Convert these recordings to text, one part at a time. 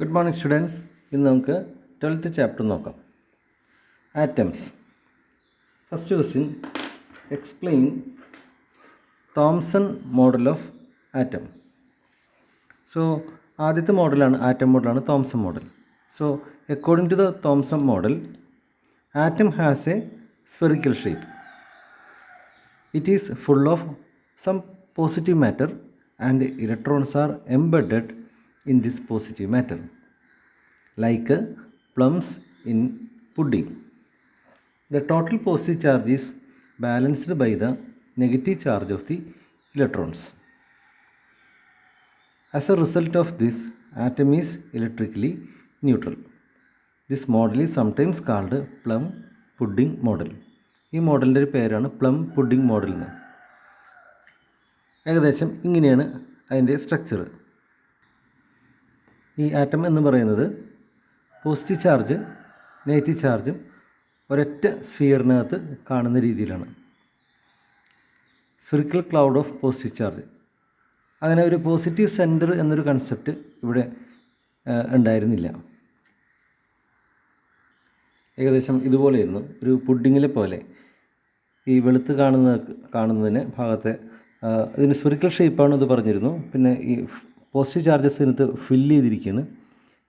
Good morning students. ഇന്ന് നമുക്ക് 12th chapter നോക്കാം. Atoms. First question, explain Thomson model of atom. So ആദ്യത്തെ മോഡലാണ് ആറ്റം മോഡലാണ് Thomson model. So according to the Thomson model, atom has a spherical shape. It is full of some positive matter and electrons are embedded in this positive matter, like plums in pudding. The total positive charge is balanced by the negative charge of the electrons. As a result of this, atom is electrically neutral. This model is sometimes called plum-pudding model. ഈ മോഡലിൻ്റെ ഒരു പേരാണ് plum-pudding model എന്ന്. ഏകദേശം ഇങ്ങനെയാണ് അതിൻ്റെ structure. ഈ atom എന്ന് പറയുന്നത് പോസിറ്റീവ് ചാർജ് നെഗറ്റീവ് ചാർജും ഒരൊറ്റ സ്ഫിയറിനകത്ത് കാണുന്ന രീതിയിലാണ്. Spherical cloud of positive charge. അങ്ങനെ ഒരു പോസിറ്റീവ് സെൻറ്റർ എന്നൊരു കൺസെപ്റ്റ് ഇവിടെ ഉണ്ടായിരുന്നില്ല. ഏകദേശം ഇതുപോലെയായിരുന്നു, ഒരു പുഡിങ്ങിലെ പോലെ. ഈ വെളുത്ത് കാണുന്നതിന് ഭാഗത്തെ ഇതിന് സ്ഫെറിക്കൽ ഷേപ്പാണ് ഇത് പറഞ്ഞിരുന്നു. പിന്നെ ഈ പോസിറ്റീവ് ചാർജസ് ഇതിനകത്ത് ഫില്ല് ചെയ്തിരിക്കുകയാണ്.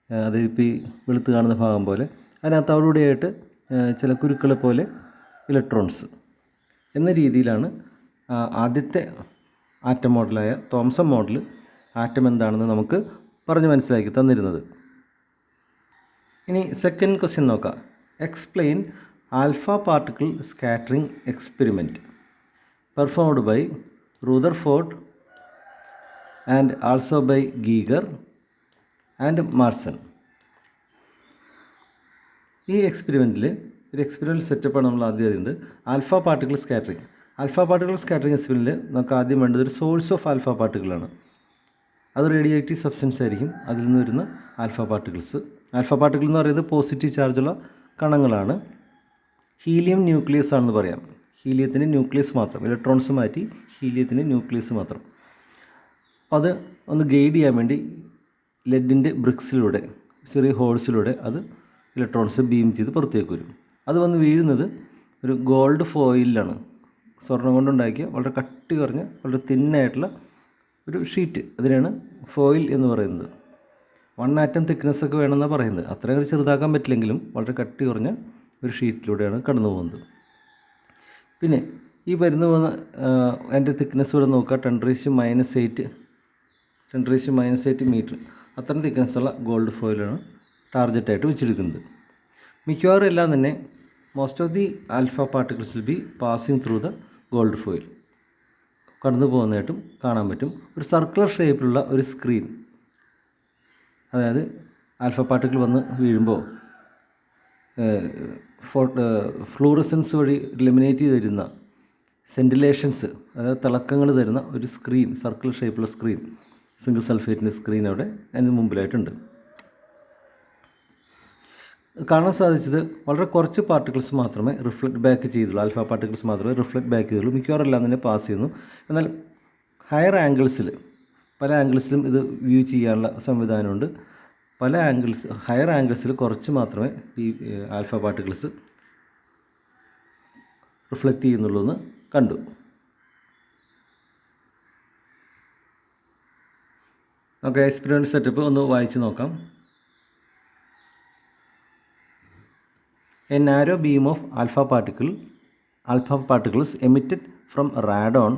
അതായത് ഇപ്പോൾ ഈ വെളുത്ത് കാണുന്ന ഭാഗം പോലെ അതിനകത്ത് അവിടെയായിട്ട് ചില കുരുക്കളെ പോലെ ഇലക്ട്രോൺസ് എന്ന രീതിയിലാണ് ആദ്യത്തെ ആറ്റം മോഡലായ തോംസൺ മോഡൽ ആറ്റം എന്താണെന്ന് നമുക്ക് പറഞ്ഞ് മനസ്സിലാക്കി തന്നിരുന്നത്. ഇനി സെക്കൻഡ് ക്വസ്റ്റ്യൻ നോക്കാം. Explain alpha particle scattering experiment performed by Rutherford and also by Geiger and Marsden. ഈ എക്സ്പെരിമെൻറ്റിൽ ഒരു എക്സ്പെരിമെൻ്റ് സെറ്റപ്പാണ് നമ്മൾ ആദ്യം അറിയുന്നത്. Alpha particle scattering. Alpha particle scattering എക്സ്പെരിമെൻറ്റിൽ നമുക്ക് ആദ്യം വേണ്ടത് ഒരു സോഴ്സ് ഓഫ് ആൽഫ പാർട്ടിക്കിളാണ്. അത് റേഡിയോ ആക്റ്റീവ് സബ്സ്റ്റൻസ് ആയിരിക്കും. അതിൽ നിന്ന് വരുന്ന ആൽഫ പാർട്ടിക്കിൾസ്. ആൽഫ പാർട്ടിക്കിൾ എന്ന് പറയുന്നത് പോസിറ്റീവ് ചാർജുള്ള കണങ്ങളാണ്. ഹീലിയം ന്യൂക്ലിയസ് ആണെന്ന് പറയാം. ഹീലിയത്തിന് ന്യൂക്ലിയസ് മാത്രം, ഇലക്ട്രോൺസ് മാറ്റി ഹീലിയത്തിന് ന്യൂക്ലിയസ് മാത്രം. അത് ഒന്ന് ഗൈഡ് ചെയ്യാൻ വേണ്ടി ലെഡിൻ്റെ ബ്രിക്സിലൂടെ ചെറിയ ഹോൾസിലൂടെ അത് ഇലക്ട്രോൺസ് ബീം ചെയ്ത് പുറത്തേക്ക് വരും. അത് വന്ന് വീഴുന്നത് ഒരു ഗോൾഡ് ഫോയിലാണ്. സ്വർണ്ണം കൊണ്ടുണ്ടാക്കിയ വളരെ കട്ടി കുറഞ്ഞ വളരെ തിന്നായിട്ടുള്ള ഒരു ഷീറ്റ്, അതിനാണ് ഫോയിൽ എന്ന് പറയുന്നത്. 1 ആറ്റം തിക്നെസ് ഒക്കെ വേണമെന്നാണ് പറയുന്നത്. അത്രയും ചെറുതാക്കാൻ പറ്റില്ലെങ്കിലും വളരെ കട്ടി കുറഞ്ഞ ഒരു ഷീറ്റിലൂടെയാണ് കടന്നു പോകുന്നത്. പിന്നെ ഈ വരുന്ന അതിൻ്റെ തിക്നെസ് ഇവിടെ നോക്കുക, 10⁻⁸ മീറ്റർ. അത്രയും തിക്നെസ്സുള്ള ഗോൾഡ് ഫോയിലാണ് ടാർഗറ്റായിട്ട് വെച്ചെടുക്കുന്നത്. മിക്കവാറും എല്ലാം തന്നെ most of the alpha particles will be passing through the gold foil. കടന്നു പോകുന്നതായിട്ടും കാണാൻ പറ്റും. ഒരു സർക്കുലർ ഷേപ്പിലുള്ള ഒരു സ്ക്രീൻ, അതായത് ആൽഫ പാർട്ടിക്കിൾ വന്ന് വീഴുമ്പോൾ ഫ്ലൂറസൻസ് വഴി എലിമിനേറ്റ് ചെയ്ത് തരുന്ന സെൻറ്റിലേഷൻസ്, അതായത് തിളക്കങ്ങൾ തരുന്ന ഒരു സ്ക്രീൻ, സർക്കിൾ ഷേപ്പുള്ള സ്ക്രീൻ, സിംഗിൾ സൾഫേറ്റിൻ്റെ സ്ക്രീൻ അവിടെ അതിന് മുമ്പിലായിട്ടുണ്ട്. കാണാൻ സാധിച്ചത് വളരെ കുറച്ച് പാർട്ടിക്കിൾസ് മാത്രമേ റിഫ്ലക്റ്റ് ബാക്ക് ചെയ്തുള്ളൂ. ആൽഫ പാർട്ടിക്കിൾസ് മാത്രമേ റിഫ്ലക്റ്റ് ബാക്ക് ചെയ്തുള്ളൂ. മിക്കവാറും എല്ലാം തന്നെ പാസ് ചെയ്യുന്നു. എന്നാൽ ഹയർ ആംഗിൾസിൽ, പല ആംഗിൾസിലും ഇത് വ്യൂ ചെയ്യാനുള്ള സംവിധാനമുണ്ട്. ഹയർ ആംഗിൾസിൽ കുറച്ച് മാത്രമേ ഈ ആൽഫ പാർട്ടിക്കിൾസ് റിഫ്ലക്റ്റ് ചെയ്യുന്നുള്ളൂ എന്ന് കണ്ടു. നമുക്ക് എക്സ്പെരിമെൻ്റ് സെറ്റപ്പ് ഒന്ന് വായിച്ച് നോക്കാം. A narrow beam of alpha particles emitted from radon,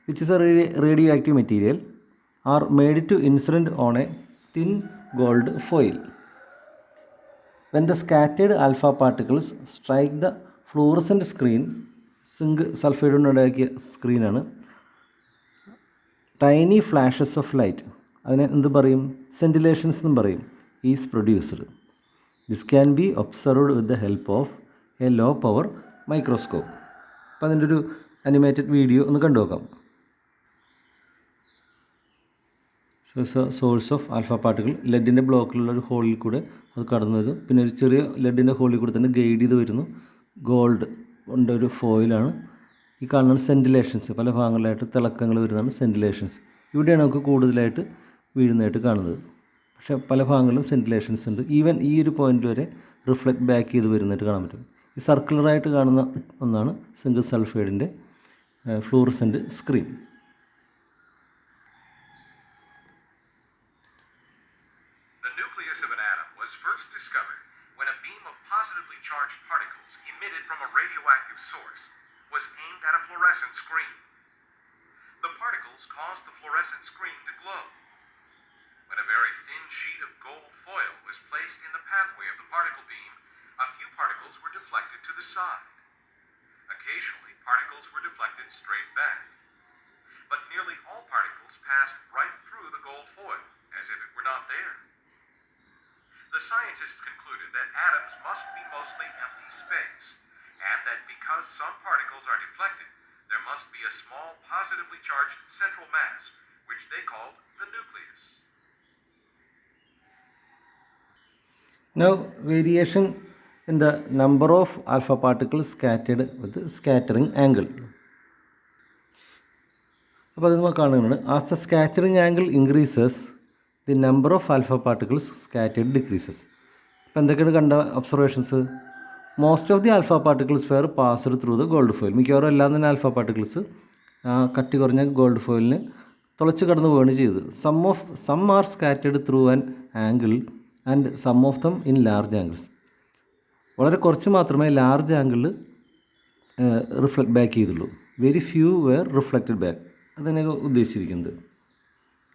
which is a radioactive material, are made to incident on a thin gold foil. When the scattered alpha particles strike the fluorescent screen, zinc sulphide കൊണ്ടുണ്ടാക്കിയ സ്ക്രീനാണ്, tiny flashes of light, അതിനെ എന്ത് പറയും, scintillations എന്നും പറയും, is produced. This can be observed with the help of a low power microscope. അപ്പോൾ അതിൻ്റെ ഒരു അനിമേറ്റഡ് വീഡിയോ ഒന്ന് കണ്ടു നോക്കാം. സോഴ്സ് ഓഫ് ആൽഫ പാർട്ടിക്കിൾ ലെഡിൻ്റെ ബ്ലോക്കിലുള്ള ഒരു ഹോളിൽ കൂടെ അത് കടന്നു വരും. പിന്നെ ഒരു ചെറിയ ലെഡിൻ്റെ ഹോളിൽ കൂടെ തന്നെ ഗൈഡ് ചെയ്ത് വരുന്നു. ഗോൾഡ് ഉണ്ട് ഒരു ഫോയിലാണ്. ഈ കാണുന്ന സെൻറ്റിലേഷൻസ്, പല ഭാഗങ്ങളിലായിട്ട് തിളക്കങ്ങൾ വരുന്നതാണ് സെൻറ്റിലേഷൻസ്. ഇവിടെയാണ് നമുക്ക് കൂടുതലായിട്ട് വീഴുന്നതായിട്ട് കാണുന്നത്. പക്ഷേ പല ഭാഗങ്ങളിലും സെൻറ്റിലേഷൻസ് ഉണ്ട്. ഈവൻ ഈ ഒരു പോയിൻ്റ് വരെ റിഫ്ലക്റ്റ് ബാക്ക് ചെയ്ത് വരുന്നതായിട്ട് കാണാൻ പറ്റും. ഈ സർക്കുലറായിട്ട് കാണുന്ന ഒന്നാണ് സിംഗിൾ സൾഫൈഡിൻ്റെ fluorescent screen. The nucleus of an atom was first discovered when a beam of positively charged particles emitted from a radioactive source was aimed at a fluorescent screen. The particles caused the fluorescent screen to glow. When a very thin sheet of gold foil was placed in the pathway of the particle beam, a few particles were deflected to the side. Occasionally, particles were deflected straight back. But nearly all particles passed right through the gold foil, as if it were not there. The scientists concluded that atoms must be mostly empty space, and that because some particles are deflected, there must be a small positively charged central mass, which they called the nucleus. Now, variation in the number of alpha particles scattered with scattering angle. അപ്പോൾ അത് നമ്മൾ കാണുന്നത്, as the scattering angle increases the number of alpha particles scattered decreases. അപ്പോൾ എന്തൊക്കെയാണ് കണ്ട observations? Most of the alpha particles were passed through the gold foil. മിക്കവാറും എല്ലാം തന്നെ ആൽഫ പാർട്ടിക്കിൾസ് കട്ടി കുറഞ്ഞ ഗോൾഡ് ഫോയിലിന് തുളച്ച് കടന്നു പോവുകയാണ് ചെയ്തത്. Some are scattered through an angle and some of them in large angles. വളരെ കുറച്ച് മാത്രമേ ലാർജ് ആംഗിളിൽ റിഫ്ലക്റ്റ് ബാക്ക് ചെയ്തുള്ളൂ. Very few were reflected back. അതിനൊക്കെ ഉദ്ദേശിച്ചിരിക്കുന്നത്.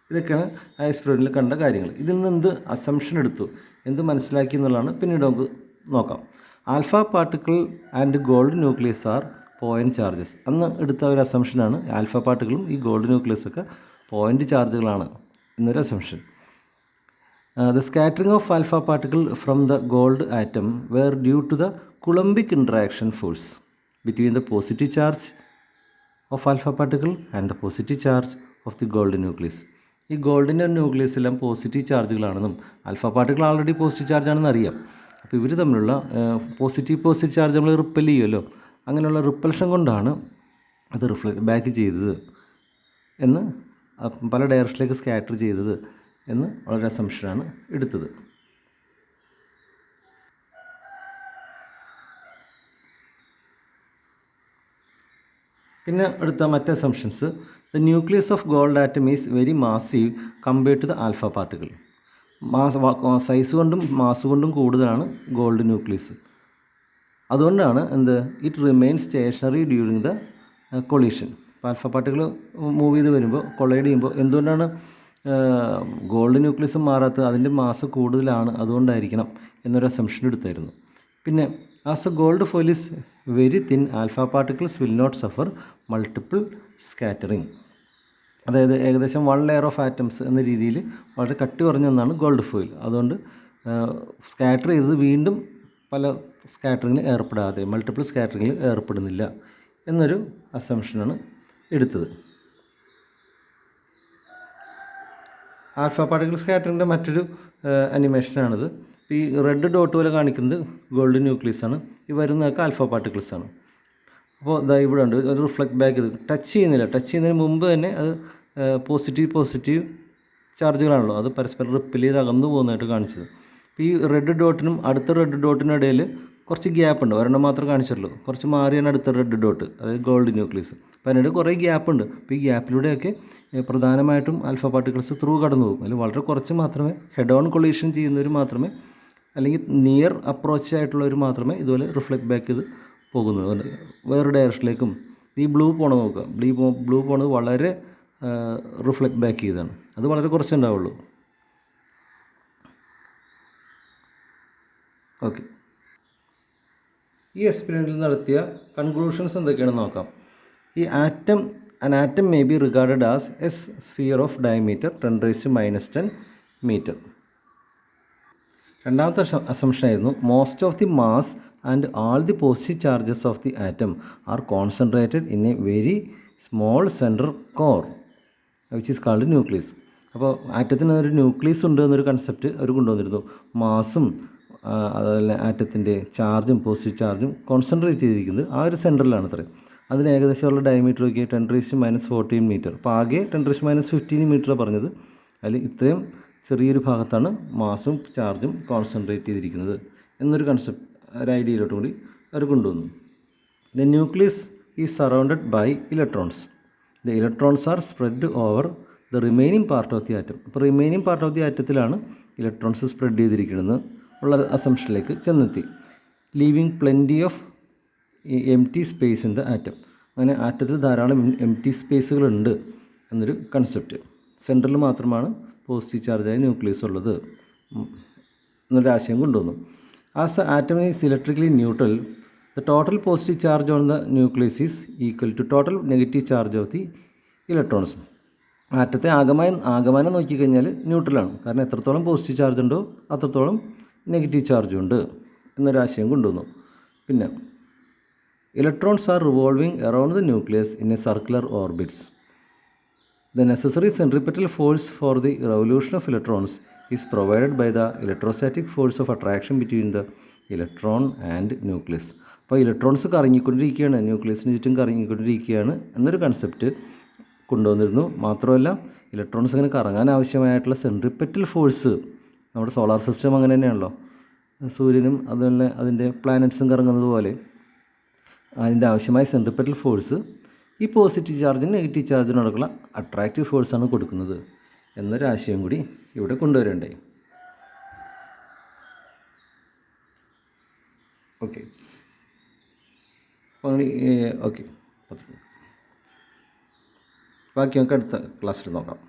ഇതൊക്കെയാണ് ആ എക്സ്പെരിമെൻറ്റിൽ കണ്ട കാര്യങ്ങൾ. ഇതിൽ നിന്ന് എന്ത് അസംഷൻ എടുത്തു, എന്ത് മനസ്സിലാക്കി എന്നുള്ളതാണ് പിന്നീട് നമുക്ക് നോക്കാം. Alpha particle and gold nucleus are point charges. അന്ന് എടുത്ത ഒരു അസംഷനാണ് ആൽഫ പാർട്ടിക്കിളും ഈ ഗോൾഡ് ന്യൂക്ലിയസൊക്കെ പോയിൻ്റ് ചാർജുകളാണ് എന്നൊരു assumption. The scattering of alpha particle from the gold atom were due to the Coulombic interaction force between the positive charge of alpha particle and the positive charge of the gold nucleus. ഈ ഗോൾഡിൻ്റെ nucleus എല്ലാം positive ചാർജുകളാണെന്നും alpha particle already positive ചാർജാണെന്ന് അറിയാം. അപ്പോൾ ഇവർ തമ്മിലുള്ള positive charge നമ്മൾ റിപ്പൽ ചെയ്യുമല്ലോ, അങ്ങനെയുള്ള റിപ്പൽഷൻ കൊണ്ടാണ് അത് റിഫ്ലക്റ്റ് ബാക്ക് ചെയ്തത് എന്ന്, പല ഡയറക്ഷനിലേക്ക് സ്കാറ്റർ ചെയ്തത് എന്ന് വളരെ അസംഷനാണ് എടുത്തത്. പിന്നെ എടുത്ത മറ്റ് assumptions, the nucleus of gold atom is very massive compared to the alpha particle. Size കൊണ്ടും മാസ് കൊണ്ടും കൂടുതലാണ് ഗോൾഡ് ന്യൂക്ലിയസ്. അതുകൊണ്ടാണ് it remain stationary during the collision. Alpha particle move ചെയ്ത് വരുമ്പോൾ, കൊളൈഡ് ചെയ്യുമ്പോൾ എന്തുകൊണ്ടാണ് ഗോൾഡ് ന്യൂക്ലിയസ് മാറാത്തത്? അതിൻ്റെ മാസ് കൂടുതലാണ്, അതുകൊണ്ടായിരിക്കണം എന്നൊരു അസംഷൻ എടുത്തായിരുന്നു. പിന്നെ as a gold foil is very thin, alpha particles will not suffer multiple scattering. അതായത് ഏകദേശം 1 ലെയർ ഓഫ് ആറ്റംസ് എന്ന രീതിയിൽ വളരെ കട്ടി കുറഞ്ഞ ഒന്നാണ് ഗോൾഡ് ഫോയിൽ. അതുകൊണ്ട് സ്കാറ്റർ ചെയ്തത് വീണ്ടും പല സ്കാറ്ററിങ്ങിൽ ഏർപ്പെടാതെ, മൾട്ടിപ്പിൾ സ്കാറ്ററിങ്ങിൽ ഏർപ്പെടുന്നില്ല എന്നൊരു അസംഷനാണ് എടുത്തത്. ആൽഫ പാർട്ടിക്കിൾ സ്കാറ്ററിങ്ങിൻ്റെ മറ്റൊരു അനിമേഷനാണിത്. ഈ റെഡ് ഡോട്ട് പോലെ കാണിക്കുന്നത് ഗോൾഡ് ന്യൂക്ലിയസ് ആണ്, ഈ വരുന്നതൊക്കെ ആൽഫ പാർട്ടിക്കിൾസ് ആണ്. അപ്പോൾ ഇവിടെ ഉണ്ട് ഒരു റിഫ്ലക്റ്റ് ബാക്ക് ചെയ്ത് ടച്ച് ചെയ്യുന്നതിന് മുമ്പ് തന്നെ അത് പോസിറ്റീവ് ചാർജുകളാണല്ലോ, അത് പരസ്പരം റിപ്പൽ ചെയ്ത് അകന്നു പോകുന്നതായിട്ട് കാണിച്ചത്. അപ്പോൾ ഈ റെഡ് ഡോട്ടിനും അടുത്ത റെഡ് ഡോട്ടിനും ഇടയിൽ കുറച്ച് ഗ്യാപ്പ് ഉണ്ട്, ഒരെണ്ണം മാത്രമേ കാണിച്ചുള്ളൂ. കുറച്ച് മാറിയാണ് അടുത്ത റെഡ് ഡോട്ട്, അതായത് ഗോൾഡ് ന്യൂക്ലിയസ്. അപ്പോൾ അതിനിടെ കുറേ ഗ്യാപ്പ് ഉണ്ട്. അപ്പോൾ ഈ ഗ്യാപ്പിലൂടെയൊക്കെ പ്രധാനമായിട്ടും ആൽഫ പാർട്ടിക്കിൾസ് ത്രൂ കടന്നു പോകും. അതിൽ വളരെ കുറച്ച് മാത്രമേ ഹെഡ് ഓൺ കൊളീഷൻ ചെയ്യുന്നവർ മാത്രമേ, അല്ലെങ്കിൽ നിയർ അപ്രോച്ച് ആയിട്ടുള്ളവർ മാത്രമേ ഇതുപോലെ റിഫ്ലക്റ്റ് ബാക്ക് ചെയ്ത് പോകുന്നത് വേറെ ഡയറക്ഷനിലേക്കും. ഈ ബ്ലൂ പോണത് നോക്കുക, ബ്ലൂ പോണത് വളരെ റിഫ്ലക്റ്റ് ബാക്ക് ചെയ്താണ്, അത് വളരെ കുറച്ചുണ്ടാവുള്ളൂ. ഓക്കെ, ഈ എക്സ്പെരിമെൻറ്റിൽ നടത്തിയ കൺക്ലൂഷൻസ് എന്തൊക്കെയാണെന്ന് നോക്കാം. ഈ an atom may be regarded as a sphere of diameter 10⁻⁻10 meter. രണ്ടാമത്തെ അസംഷൻ ആയിരുന്നു, most of the mass and all the positive charges of the atom are concentrated in a very small central core which is called nucleus. അപ്പോൾ ആറ്റത്തിന് ഒരു nucleus ഉണ്ട് എന്നൊരു concept അവർ കൊണ്ടുവന്നിരുന്നു. മാസും അതുപോലെ ആറ്റത്തിൻ്റെ ചാർജും positive ചാർജും കോൺസെൻട്രേറ്റ് ചെയ്തിരിക്കുന്നത് ആ ഒരു സെൻറ്ററിലാണ് അത്രേ. അതിന് ഏകദേശമുള്ള ഡയമീറ്റർ നോക്കി 10⁻⁻14 മീറ്റർ. അപ്പോൾ ആകെ 10⁻15 മീറ്റർ പറഞ്ഞത്, അതിൽ ഇത്രയും ചെറിയൊരു ഭാഗത്താണ് മാസും ചാർജും കോൺസെൻട്രേറ്റ് ചെയ്തിരിക്കുന്നത് എന്നൊരു കൺസെപ്റ്റ്, ഒരു ഐഡിയയിലോട്ടും കൂടി അവർ കൊണ്ടുവന്നു. The nucleus is surrounded by electrons. The electrons are spread over the remaining part of the atom. അപ്പോൾ റിമൈനിങ് പാർട്ട് ഓഫ് ദി ആറ്റത്തിലാണ് ഇലക്ട്രോൺസ് സ്പ്രെഡ് ചെയ്തിരിക്കുന്നത് ഉള്ള അസംഷനിലേക്ക് ചെന്നെത്തി. Leaving plenty of empty space in the atom. അങ്ങനെ ആറ്റത്തിൽ ധാരാളം empty സ്പേസുകളുണ്ട് എന്നൊരു കൺസെപ്റ്റ്. സെൻട്രൽ മാത്രമാണ് പോസിറ്റീവ് ചാർജായ ന്യൂക്ലിയസ് ഉള്ളത് എന്നൊരു ആശയം കൊണ്ടുവന്നു. As the atom is electrically neutral, the total positive charge on the nucleus is equal to total negative charge of the electrons. ആറ്റത്തെ ആകമാനം നോക്കിക്കഴിഞ്ഞാൽ ന്യൂട്രലാണ്. കാരണം എത്രത്തോളം പോസിറ്റീവ് ചാർജ് ഉണ്ടോ അത്രത്തോളം നെഗറ്റീവ് ചാർജും ഉണ്ട് എന്നൊരാശയം കൊണ്ടുവന്നു. പിന്നെ electrons are revolving around the nucleus in A circular orbits. The necessary centripetal force for the revolution of electrons is provided by the electrostatic force of attraction between the electron and nucleus. അപ്പോൾ electrons കറങ്ങിക്കൊണ്ടിരിക്കുകയാണ്, ന്യൂക്ലിയസിന് ചുറ്റും കറങ്ങിക്കൊണ്ടിരിക്കുകയാണ് എന്നൊരു concept കൊണ്ടുവന്നിരുന്നു. മാത്രമല്ല electrons അങ്ങനെ കറങ്ങാൻ ആവശ്യമായിട്ടുള്ള സെൻട്രിപ്പെറ്റൽ force, നമ്മുടെ solar system അങ്ങനെ തന്നെയാണല്ലോ, സൂര്യനും അതുപോലെ അതിൻ്റെ പ്ലാനറ്റ്സും കറങ്ങുന്നത് പോലെ അതിൻ്റെ ആവശ്യമായ സെൻട്രിപ്പെറ്റൽ ഫോഴ്സ് ഈ പോസിറ്റീവ് ചാർജിനും നെഗറ്റീവ് ചാർജിനോടുള്ള അട്രാക്റ്റീവ് ഫോഴ്സാണ് കൊടുക്കുന്നത് എന്നൊരാശയം കൂടി ഇവിടെ കൊണ്ടുവരണ്ടായി. ഓക്കെ ഓക്കെ ബാക്കി നമുക്ക് അടുത്ത ക്ലാസ്സിൽ നോക്കാം.